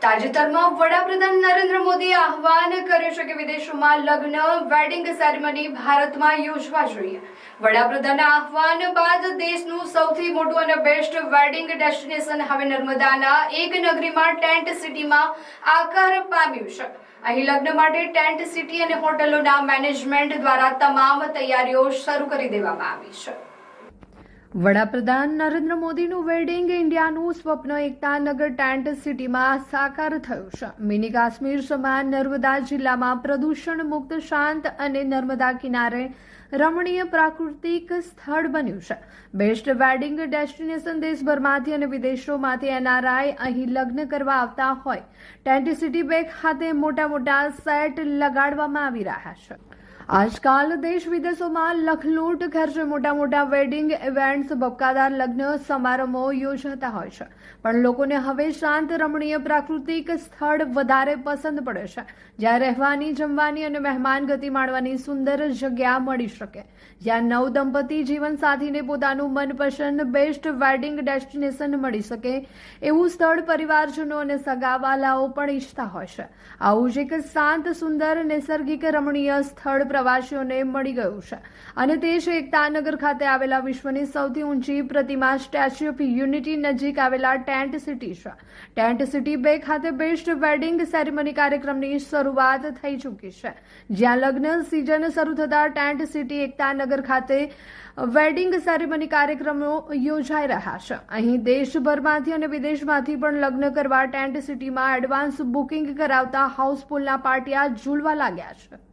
તાજેતરમાં વડાપ્રધાન નરેન્દ્ર મોદીએ આહવાન કર્યું છે કે વિદેશોમાં લગ્ન વેડિંગ સેરેમની ભારતમાં યોજવા જોઈએ. વડાપ્રધાનના આહવાન બાદ દેશનું સૌથી મોટું અને બેસ્ટ વેડિંગ ડેસ્ટિનેશન હવે નર્મદાના એક નગરીમાં ટેન્ટ સિટીમાં આકાર પામ્યું છે. અહીં લગ્ન માટે ટેન્ટ સિટી અને હોટલોના મેનેજમેન્ટ દ્વારા તમામ તૈયારીઓ શરૂ કરી દેવામાં આવી છે. વડાપ્રધાન નરેન્દ્ર મોદીનું વેડિંગ ઇન્ડિયાનું સ્વપ્ન એકતાનગર ટેન્ટ સિટીમાં સાકાર થયું છે. મિની કાશ્મીર સમાન નર્મદા જિલ્લામાં પ્રદૂષણ મુક્ત, શાંત અને નર્મદા કિનારે રમણીય પ્રાકૃતિક સ્થળ બન્યું છે. બેસ્ટ વેડિંગ ડેસ્ટિનેશન દેશભરમાંથી અને વિદેશોમાંથી એનઆરઆઈ અહીં લગ્ન કરવા આવતા હોય. ટેન્ટ સિટી 2 ખાતે મોટા સેટ લગાડવામાં આવી રહ્યા છે. આજકાલ દેશ વિદેશોમાં લખલૂટ ખર્ચે મોટા વેડિંગ ઇવેન્ટ્સ, બબકાદાર લગ્ન સમારંભો યોજાતા હોય છે. પણ લોકોને હવે શાંત, રમણીય પ્રાકૃતિક સ્થળ વધારે પસંદ પડે છે, જ્યાં રહેવાની, જમવાની અને મહેમાન ગતિ માણવાની સુંદર જગ્યા મળી શકે. જ્યાં નવ દંપતી જીવનસાથીને પોતાનું મનપસંદ બેસ્ટ વેડિંગ ડેસ્ટિનેશન મળી શકે એવું સ્થળ પરિવારજનો અને સગાવાલાઓ પણ ઈચ્છતા હોય છે. આવું જ એક શાંત, સુંદર, નૈસર્ગિક, રમણીય સ્થળ પ્રવાસીઓને મળી ગયું છે અને તે છે એકતાનગર ખાતે આવેલા વિશ્વની સૌથી ઊંચી પ્રતિમા સ્ટેચ્યુ ઓફ યુનિટી નજીક આવેલા ટેન્ટ સિટી છે. ટેન્ટ સિટી 2 ખાતે બેસ્ટ વેડિંગ સેરેમની કાર્યક્રમની શરૂઆત થઈ ચૂકી છે. જ્યાં લગ્ન સિઝન શરૂ થતા ટેન્ટ સિટી એકતાનગર ખાતે વેડિંગ સેરેમની કાર્યક્રમો યોજાઈ રહ્યા છે. અહીં દેશભરમાંથી અને વિદેશમાંથી પણ લગ્ન કરવા ટેન્ટ સિટીમાં એડવાન્સ બુકિંગ કરાવતા હાઉસફુલના પાટિયા ઝૂલવા લાગ્યા છે.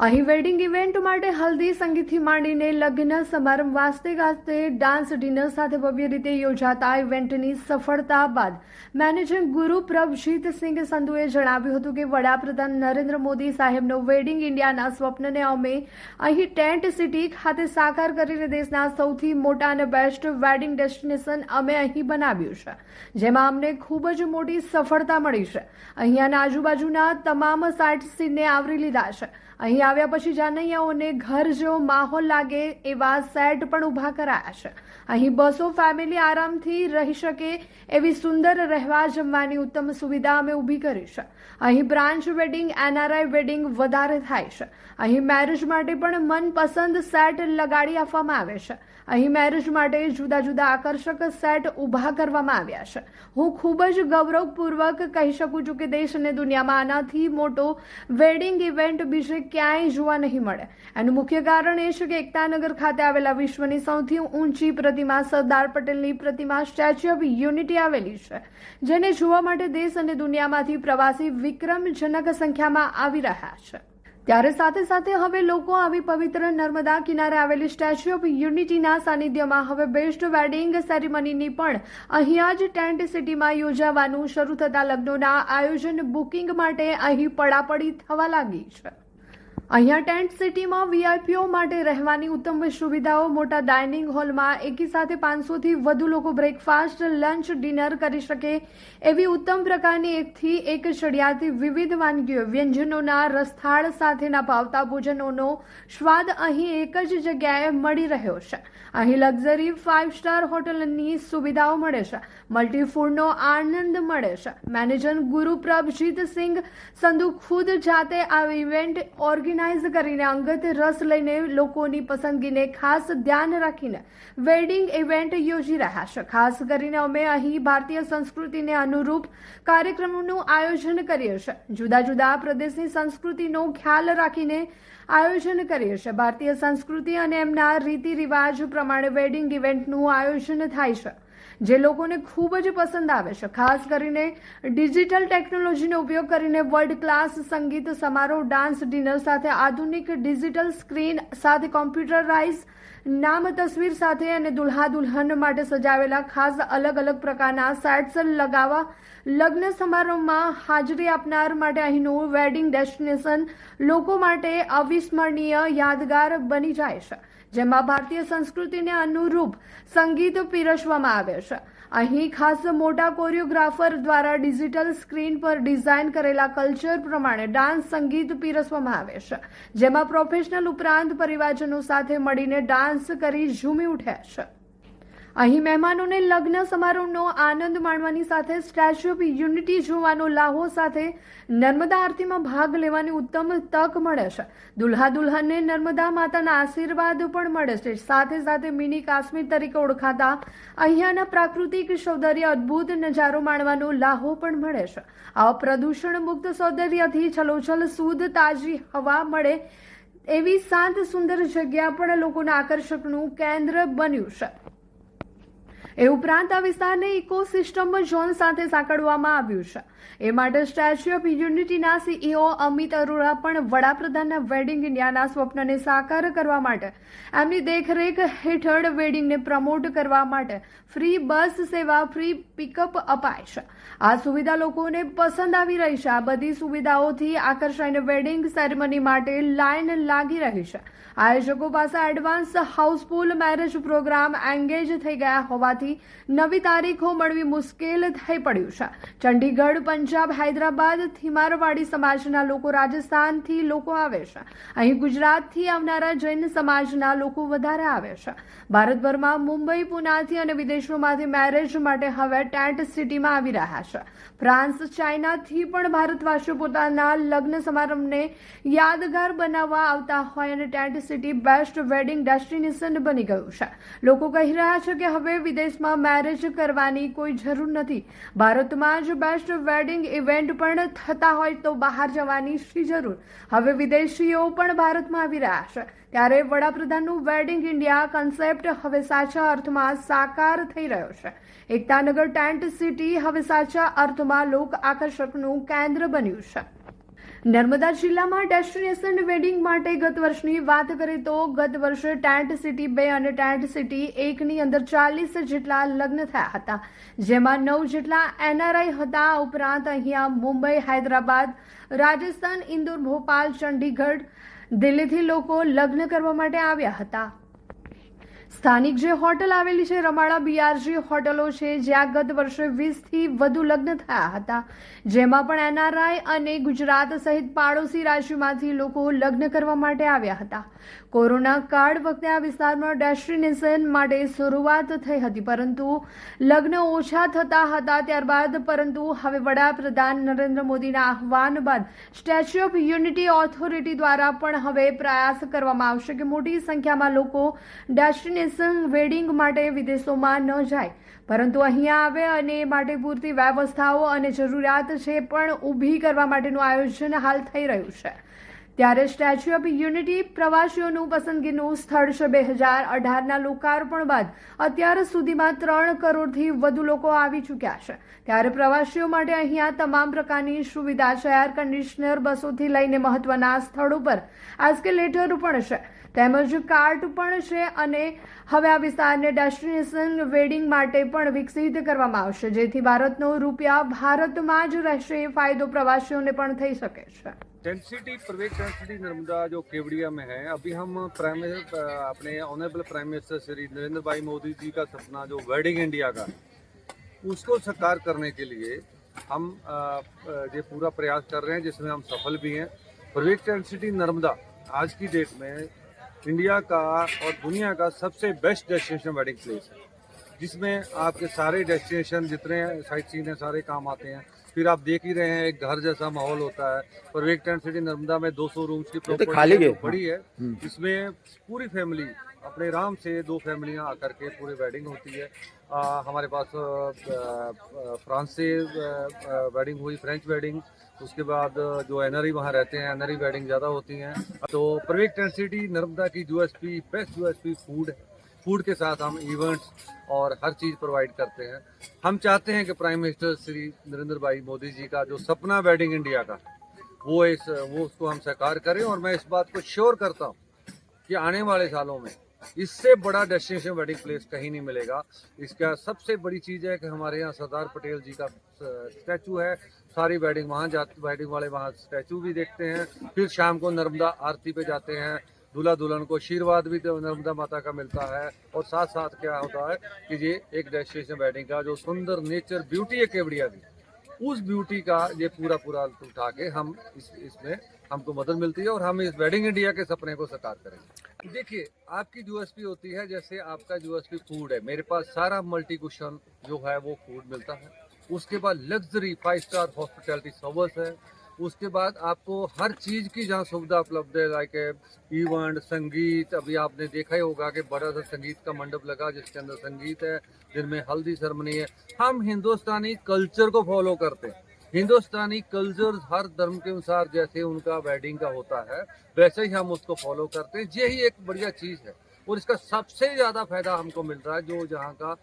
અહીં વેડિંગ ઇવેન્ટ માટે હલ્દી સંગીતથી માંડીને લગ્ન સમારંભ, વાસ્તે ગાસ્તે, ડાન્સ, ડિનર સાથે ભવ્ય રીતે યોજાતા ઇવેન્ટની સફળતા બાદ મેનેજર ગુરુપ્રભજીત સિંહ સંધુએ જણાવ્યું હતું કે વડાપ્રધાન નરેન્દ્ર મોદી સાહેબનો વેડિંગ ઇન્ડિયાના સ્વપ્નને અમે અહીં ટેન્ટ સિટી ખાતે સાકાર કરીને દેશના સૌથી મોટા અને બેસ્ટ વેડિંગ ડેસ્ટિનેશન અમે અહીં બનાવ્યું છે, જેમાં અમને ખૂબ જ મોટી સફળતા મળી છે. અહીંયાના આજુબાજુના તમામ સાઇટ સીનને આવરી લીધા છે. અહીં આવ્યા પછી જાનૈયાઓને ઘર જેવો માહોલ લાગે એવા સેટ પણ ઊભા કરાયા છે. અહીં બસો ફેમિલી આરામથી રહી શકે એવી સુંદર રહેવા જમવાની ઉત્તમ સુવિધા અમે ઊભી કરી છે. અહીં બ્રાન્ચ વેડિંગ, એનઆરઆઈ વેડિંગ વધારે થાય છે. અહીં મેરેજ માટે પણ મનપસંદ સેટ લગાડી આપવામાં આવે છે. અહીં મેરેજ માટે જુદા આકર્ષક સેટ ઊભા કરવામાં આવ્યા છે. હું ખૂબ જ ગૌરવપૂર્વક કહી શકું છું કે દેશ અને દુનિયામાં આનાથી મોટો વેડિંગ ઇવેન્ટ બીજે ક્યાંય જોવા નહીં મળે. એનું મુખ્ય કારણ એ છે કે એકતાનગર ખાતે આવેલા વિશ્વની સૌથી ઊંચી પ્રતિમા સરદાર પટેલની પ્રતિમા સ્ટેચ્યુ ઓફ યુનિટી આવેલી છે, જેને જોવા માટે દેશ અને દુનિયામાંથી પ્રવાસી વિક્રમજનક સંખ્યામાં આવી રહ્યા છે. ત્યારે સાથે હવે લોકો આવી પવિત્ર નર્મદા કિનારે આવેલી સ્ટેચ્યુ ઓફ યુનિટીના સાનિધ્યમાં હવે બેસ્ટ વેડિંગ સેરેમનીની પણ અહીંયા જ ટેન્ટ સિટીમાં યોજાવાનું શરૂ થતા લગ્નોના આયોજન, બુકિંગ માટે અહીં પડાપડી થવા લાગી છે. અહીંયા ટેન્ટ સિટીમાં વીઆઈપીઓ માટે રહેવાની ઉત્તમ સુવિધાઓ, મોટા ડાઇનિંગ હોલમાં એકી સાથે 500થી વધુ લોકો બ્રેકફાસ્ટ, લંચ, ડિનર કરી શકે એવી ઉત્તમ પ્રકારની એકથી એક ચડિયાતી વિવિધ વાનગીઓ, વ્યંજનોના રસથાળ સાથેના ભાવતા ભોજનોનો સ્વાદ અહીં એક જ જગ્યાએ મળી રહ્યો છે. અહીં લક્ઝરી 5 સ્ટાર હોટલની સુવિધાઓ મળે છે. મલ્ટી ફૂડનો આનંદ મળે છે. મેનેજર ગુરુપ્રભજીત સિંહ સંધુ ખુદ જાતે આ ઇવેન્ટ ઓર્ગેનાઇઝ કરીને અંગત રસ લઈને લોકોની પસંદગીને ખાસ ધ્યાન રાખીને વેડિંગ ઇવેન્ટ યોજી રહ્યા છે. ખાસ કરીને અમે અહીં ભારતીય સંસ્કૃતિને અનુરૂપ કાર્યક્રમોનું આયોજન કરીએ છીએ. જુદા પ્રદેશની સંસ્કૃતિનો ખ્યાલ રાખીને આયોજન કરીએ છીએ. ભારતીય સંસ્કૃતિ અને એમના રીતિ રિવાજ પ્રમાણે વેડિંગ ઇવેન્ટનું આયોજન થાય છે, જે લોકોને ખૂબ જ પસંદ આવે છે. ખાસ કરીને ડિજિટલ ટેકનોલોજીનો ઉપયોગ કરીને વર્લ્ડ ક્લાસ સંગીત સમારોહ, ડાન્સ, ડિનર સાથે આધુનિક ડિજિટલ સ્ક્રીન સાથે કોમ્પ્યુટરાઇઝ નામ, તસવીર સાથે અને દુલ્હા દુલ્હન માટે સજાવેલા ખાસ અલગ પ્રકારના સેટ્સ લગાવવા લગ્ન સમારોહમાં હાજરી આપનાર માટે અહીંનું વેડિંગ ડેસ્ટિનેશન લોકો માટે અવિસ્મરણીય યાદગાર બની જાય છે, જેમાં ભારતીય સંસ્કૃતિને અનુરૂપ સંગીત પીરસવામાં આવે છે. અહીં ખાસ મોટા કોરિયોગ્રાફર દ્વારા ડિજિટલ સ્ક્રીન પર ડિઝાઇન કરેલા કલ્ચર પ્રમાણે ડાન્સ, સંગીત પીરસવામાં આવે છે, જેમાં પ્રોફેશનલ ઉપરાંત પરિવારજનો સાથે મળીને ડાન્સ કરી ઝૂમી ઉઠ્યા છે. અહીં મહેમાનોને લગ્ન સમારોહનો આનંદ માણવાની સાથે સ્ટેચ્યુ ઓફ યુનિટી જોવાનો લાહો સાથે નર્મદા આરતીમાં ભાગ લેવાની ઉત્તમ તક મળે છે. દુલ્હા દુલ્હનને નર્મદા માતાના આશીર્વાદ પણ મળે છે. સાથે સાથે મિની કાશ્મીર તરીકે ઓળખાતા અહીંયાના પ્રાકૃતિક સૌંદર્ય અદ્ભુત નજારો માણવાનો લાહો પણ મળે છે. આવા પ્રદૂષણ મુક્ત સૌંદર્યથી છલોછલ શુદ્ધ તાજી હવા મળે એવી શાંત સુંદર જગ્યા પણ લોકોના આકર્ષકનું કેન્દ્ર બન્યું છે. એ ઉપરાંત આ વિસ્તારને ઇકોસિસ્ટમ ઝોન સાથે સાંકળવામાં આવ્યું છે. એ માટે સ્ટેચ્યુ ઓફ યુનિટીના સીઈઓ અમિત અરોરા પણ વડાપ્રધાનના વેડિંગ ઇન્ડિયાના સ્વપ્નને સાકાર કરવા માટે એમની દેખરેખ હેઠળ વેડિંગને પ્રમોટ કરવા માટે ફ્રી બસ સેવા, ફ્રી પિકઅપ અપાય છે. આ સુવિધા લોકોને પસંદ આવી રહી છે. આ બધી સુવિધાઓથી આકર્ષાઈને વેડિંગ સેરેમની માટે લાઈન લાગી રહી છે. આયોજકો પાસે advance house full marriage programme engage થઈ ગયા હોવાથી નવી તારીખો મળવી મુશ્કેલ થઈ પડ્યું છે. ચંડીગઢ, પંજાબ, હૈદરાબાદથી મારવાડી સમાજના લોકો, રાજસ્થાનથી લોકો આવે છે. અહીં ગુજરાતથી આવનારા જૈન સમાજના લોકો વધારે આવે છે. ભારતભરમાં મુંબઈ, પુનાથી અને વિદેશોમાંથી મેરેજ માટે હવે ટેન્ટ સિટીમાં આવી રહ્યા છે. ફ્રાન્સ, ચાઇનાથી પણ ભારતવાસીઓ પોતાના લગ્ન સમારંભને યાદગાર બનાવવા આવતા હોય અને tent city best wedding destination બની ગયું છે. લોકો કહી રહ્યા છે કે હવે વિદેશમાં મેરેજ કરવાની કોઈ જરૂર નથી. ભારતમાં જ બેસ્ટ વેડિંગ ઇવેન્ટ પણ થતા હોય તો બહાર જવાની શી જરૂર. હવે વિદેશીઓ પણ ભારતમાં આવી રહ્યા છે. ત્યારે વડાપ્રધાનનું વેડિંગ ઇન્ડિયા કન્સેપ્ટ હવે સાચા અર્થમાં સાકાર થઈ રહ્યો છે. એકતાનગર ટેન્ટ સિટી હવે સાચા અર્થમાં લોક આકર્ષકનું કેન્દ્ર બન્યું છે. નર્મદા જિલ્લામાં ડેસ્ટિનેશન વેડિંગ માટે ગત વર્ષની વાત કરીએ તો ગત વર્ષે ટેન્ટ સિટી 2 અને ટેન્ટ સિટી 1ની અંદર 40 જેટલા લગ્ન થયા હતા, જેમાં 9 જેટલા એનઆરઆઈ હતા. આ ઉપરાંત અહીંયા મુંબઈ, હૈદરાબાદ, રાજસ્થાન, ઇન્દોર, ભોપાલ, ચંડીગઢ, દિલ્હીથી લોકો લગ્ન કરવા માટે આવ્યા હતા. સ્થાનિક જે હોટલ આવેલી છે રમાળા બીઆરજી હોટલો છે, જ્યાં ગત વર્ષે 20થી વધુ લગ્ન થયા હતા, જેમાં પણ એનઆરઆઈ અને ગુજરાત સહિત પાડોશી રાજ્યોમાંથી લોકો લગ્ન કરવા માટે આવ્યા હતા. કોરોના કાળ વખતે આ વિસ્તારમાં ડેસ્ટિનેશન માટે શરૂઆત થઈ હતી, પરંતુ લગ્ન ઓછા થતા હતા ત્યારબાદ. પરંતુ હવે વડાપ્રધાન નરેન્દ્ર મોદીના આહવાન બાદ સ્ટેચ્યુ ઓફ યુનિટી ઓથોરિટી દ્વારા પણ હવે પ્રયાસ કરવામાં આવશે કે મોટી સંખ્યામાં લોકો ડેસ્ટિનેશન વેડિંગ માટે વિદેશોમાં ન જાય, પરંતુ અહીંયા આવે અને એ માટે પૂરતી વ્યવસ્થાઓ અને જરૂરિયાત છે પણ ઊભી કરવા માટેનું આયોજન હાલ થઈ રહ્યું છે. ત્યારે સ્ટેચ્યુ ઓફ યુનિટી પ્રવાસીઓનું પસંદગીનું સ્થળ છે. 2018ના લોકાર્પણ બાદ અત્યાર સુધીમાં 3 કરોડથી વધુ લોકો આવી ચૂક્યા છે. ત્યારે પ્રવાસીઓ માટે અહીંયા તમામ પ્રકારની સુવિધા છે. એર કન્ડિશનર બસોથી લઈને મહત્વના સ્થળો પર એસ્કેલેટર પણ છે, તેમજ કાર્ટ પણ છે. અને હવે આ વિસ્તારને ડેસ્ટિનેશન વેડિંગ માટે પણ વિકસિત કરવામાં આવશે, જેથી ભારતનો રૂપિયા ભારતમાં જ રહેશે. ફાયદો પ્રવાસીઓને પણ થઈ શકે છે. टेंट सिटी प्रवेश टेंट सिटी नर्मदा जो केवड़िया में है, अभी हम अपने honourable prime minister Shri Narendra भाई मोदी जी का सपना जो वेडिंग इंडिया का, उसको साकार करने के लिए हम ये पूरा प्रयास कर रहे हैं, जिसमें हम सफल भी हैं. प्रवेश टेंट सिटी नर्मदा आज की डेट में इंडिया का और दुनिया का सबसे बेस्ट डेस्टिनेशन वेडिंग प्लेस है, जिसमें आपके सारे डेस्टिनेशन जितने साइट सीन हैं सारे काम आते हैं. फिर आप देख ही रहे हैं, एक घर जैसा माहौल होता है. प्रवेश टेंट सिटी नर्मदा में 200 रूम्स की प्रॉपर्टी बड़ी है. इसमें पूरी फैमिली अपने आराम से 2 फैमिलियां आकर के पूरी वेडिंग होती है. हमारे पास फ्रांस से वेडिंग हुई, फ्रेंच वेडिंग, उसके बाद जो एनआरआई वहाँ रहते हैं एनआरआई वेडिंग ज़्यादा होती हैं. तो प्रवेश टेंट सिटी नर्मदा की यूएसपी, बेस्ट यूएसपी फूड है. फूड के साथ हम इवेंट्स और हर चीज़ प्रोवाइड करते हैं. हम चाहते हैं कि प्राइम मिनिस्टर श्री नरेंद्र भाई मोदी जी का जो सपना वेडिंग इंडिया का, वो उसको हम साकार करें. और मैं इस बात को श्योर करता हूँ कि आने वाले सालों में इससे बड़ा डेस्टिनेशन वेडिंग प्लेस कहीं नहीं मिलेगा. इसका सबसे बड़ी चीज़ है कि हमारे यहाँ सरदार पटेल जी का स्टैचू है. सारी वेडिंग वहाँ जाती, वेडिंग वाले वहाँ स्टैचू भी देखते हैं. फिर शाम को नर्मदा आरती पे जाते हैं. दूल्हा दुल्हन को आशीर्वाद भी नर्मदा माता का मिलता है. और साथ साथ क्या होता है कि ये एक डेस्टिनेशन वेडिंग का जो सुंदर नेचर ब्यूटी है केवड़िया की, उस ब्यूटी का ये पूरा पूरा उठा के हम इसमें हमको मदद मिलती है और हम इस वेडिंग इंडिया के सपने को साकार करेंगे। देखिए, आपकी यूएसपी होती है, जैसे आपका यूएसपी फूड है, मेरे पास सारा मल्टी कुशन जो है वो फूड मिलता है। उसके बाद लग्जरी 5 स्टार हॉस्पिटैलिटी सर्विस है। उसके बाद आपको हर चीज़ की जहाँ सुविधा उपलब्ध है, लाइक इवेंट, संगीत। अभी आपने देखा ही होगा कि बड़ा सा संगीत का मंडप लगा जिसके अंदर संगीत है, जिनमें हल्दी सेरेमनी है। हम हिंदुस्तानी कल्चर को फॉलो करते हैं। हिंदुस्तानी कल्चर हर धर्म के अनुसार जैसे उनका वेडिंग का होता है वैसे ही हम उसको फॉलो करते हैं। यही एक बढ़िया चीज़ है और इसका सबसे ज़्यादा फायदा हमको मिल रहा है जो जहाँ का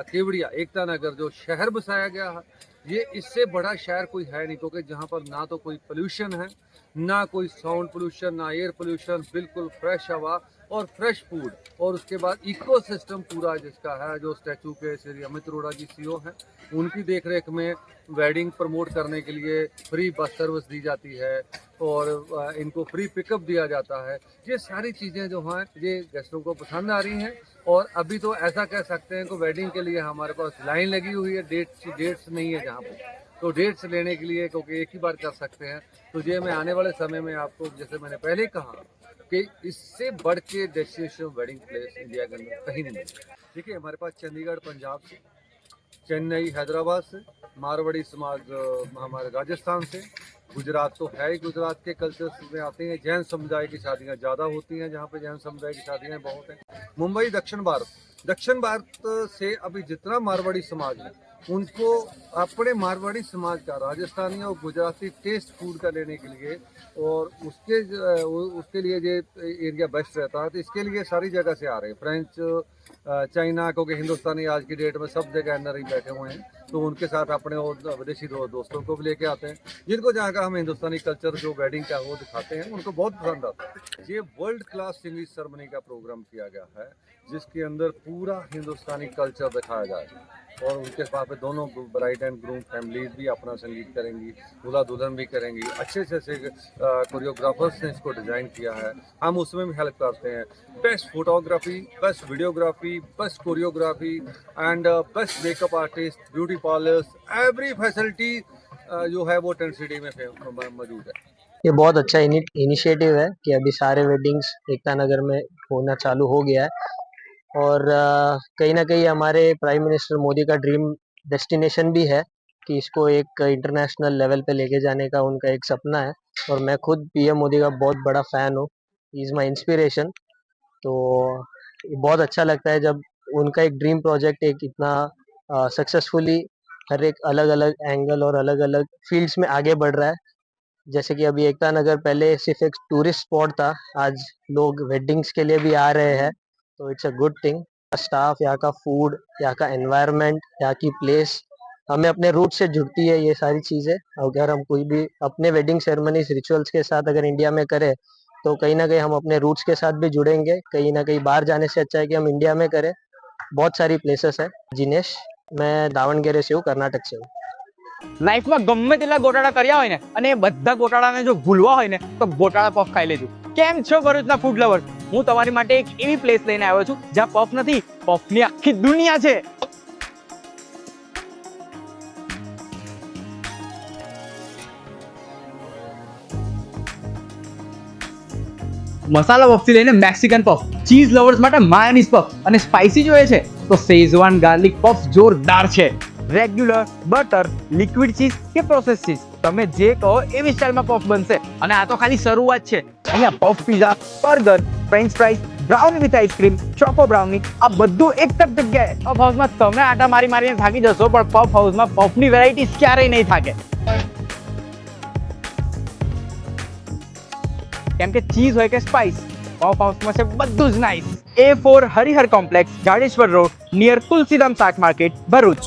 केवड़िया एकता नगर जो शहर बसाया गया है, ये इससे बड़ा शहर कोई है नहीं, क्योंकि जहाँ पर ना तो कोई पोल्यूशन है, ना कोई साउंड पोल्यूशन, ना एयर पोल्यूशन, बिल्कुल फ्रेश हवा और फ्रेश फूड। और उसके बाद इकोसिस्टम पूरा जिसका है, जो स्टैचू के श्री अमित अरोड़ा जी सीईओ हैं, उनकी देखरेख में वेडिंग प्रमोट करने के लिए फ्री बस सर्विस दी जाती है और इनको फ्री पिकअप दिया जाता है। ये सारी चीज़ें जो हैं ये गेस्टों को पसंद आ रही हैं। और अभी तो ऐसा कह सकते हैं कि वेडिंग के लिए हमारे पास लाइन लगी हुई है, डेट्स नहीं है जहाँ पे, तो डेट्स लेने के लिए क्योंकि एक ही बार कर सकते हैं। तो ये मैं आने वाले समय में आपको, जैसे मैंने पहले कहा कि इससे बढ़ के डेस्टिनेशन वेडिंग प्लेस इंडिया के अंदर कहीं नहीं मिलता। देखिए, हमारे पास चंडीगढ़ पंजाब से, चेन्नई हैदराबाद से, मारवाड़ी समाज हमारे राजस्थान से, गुजरात तो है ही, गुजरात के कल्चर्स में आते हैं। जैन समुदाय की शादियाँ ज़्यादा होती हैं, जहाँ पे जैन समुदाय की शादियाँ बहुत हैं। मुंबई दक्षिण भारत से अभी जितना मारवाड़ी समाज है उनको अपने मारवाड़ी समाज का राजस्थानी और गुजराती टेस्ट फूड का लेने के लिए और उसके लिए ये एरिया बेस्ट रहता है। तो इसके लिए सारी जगह से आ रहे हैं, फ्रेंच, चाइना, क्योंकि हिंदुस्तानी आज की डेट में सब जगह अंदर ही बैठे हुए हैं, तो उनके साथ अपने और विदेशी दोस्तों को भी लेके आते हैं, जिनको जहाँ का हम हिंदुस्तानी कल्चर जो वेडिंग का वो दिखाते हैं उनको बहुत पसंद आता है। ये वर्ल्ड क्लास सिंगिंग सेरेमनी का प्रोग्राम किया गया है जिसके अंदर पूरा हिंदुस्तानी कल्चर दिखाया जाएगा और उनके साथ में दोनों ब्राइड एंड ग्रूम फैमिलीज भी अपना संगीत करेंगी, दूल्हा दुल्हन भी करेंगी। अच्छे से कोरियोग्राफर्स ने इसको डिज़ाइन किया है, हम उसमें भी हेल्प करते हैं। Best photography, best videography, best choreography and best makeup artist, beauty parlours, every facility जो है वो टेंट सिटी में मौजूद है। ये बहुत अच्छा इनिशिएटिव है कि अभी सारे वेडिंग्स एकता नगर में होना चालू हो गया है और कहीं ना कहीं हमारे प्राइम मिनिस्टर मोदी का ड्रीम डेस्टिनेशन भी है कि इसको एक इंटरनेशनल लेवल पे लेके जाने का उनका एक सपना है और मैं खुद पीएम मोदी का बहुत बड़ा फ़ैन हूँ, ही इज़ माई इंस्पिरेशन। तो बहुत अच्छा लगता है जब उनका एक ड्रीम प्रोजेक्ट एक इतना सक्सेसफुली हर एक अलग अलग एंगल और अलग अलग फील्ड्स में आगे बढ़ रहा है। जैसे कि अभी एकता नगर पहले सिर्फ एक टूरिस्ट स्पॉट था, आज लोग वेडिंग्स के लिए भी आ रहे हैं, तो it's a good thing. Staff, यहाँ का फूड, यहाँ का एनवायरनमेंट, यहाँ की प्लेस हमें अपने रूट से जुड़ती है। ये सारी चीज़ें अगर हम कोई भी अपने वेडिंग सेरेमनीज रिचुअल्स के साथ अगर इंडिया में करें तो कहीं ना कहीं हम अपने रूट्स के साथ भी जुड़ेंगे। कहीं ना कहीं बाहर जाने से अच्छा है कि हम इंडिया में करें। बहुत सारी प्लेसेस है। जिनेश, मैं दावणगेरे से हूँ, कर्नाटक से हूँ। લાઈફમાં ગમે તેટલા ગોટાળા કર્યા હોય ને અને એ બધા ગોટાળાને જો ભૂલવા હોય ને તો ગોટાળા પફ ખાઈ લેજો। કેમ છો ભરૂચના ફૂડ લવર? હું તમારી માટે એક એવી પ્લેસ લઈને આવ્યો છું જ્યાં પફ નથી, પફની આખી દુનિયા છે। મસાલા પફથી લઈને મેક્સિકન પફ, ચીઝ લવર્સ માટે માયોનીઝ પફ અને સ્પાઇસી જોઈએ છે તો શેઝવાન ગાર્લિક પફ જોરદાર છે। રેગ્યુલર, બટર, લિક્વિડ ચીઝ કે પ્રોસેસ ચીઝ, તમે જે કહો એવી સ્ટાઇલમાં પફ બનશે અને આ તો ખાલી શરૂઆત છે। અહીંયા puff pizza, burger, French fries, brownie with ice cream, choco brownie, આ બધું એક જ જગ્યાએ। પફ હાઉસમાં તમે આટા મારી મારીને થાકી જશો પણ પફ હાઉસમાં પફની વેરાયટીઝ ક્યારેય નહીં થાકે, કેમ કે ચીઝ હોય કે સ્પાઇસ, પફ હાઉસમાં છે બધું જ nice. A4 Harihar complex, Jadeshwar road, near Tulsidham શાક માર્કેટ, ભરૂચ।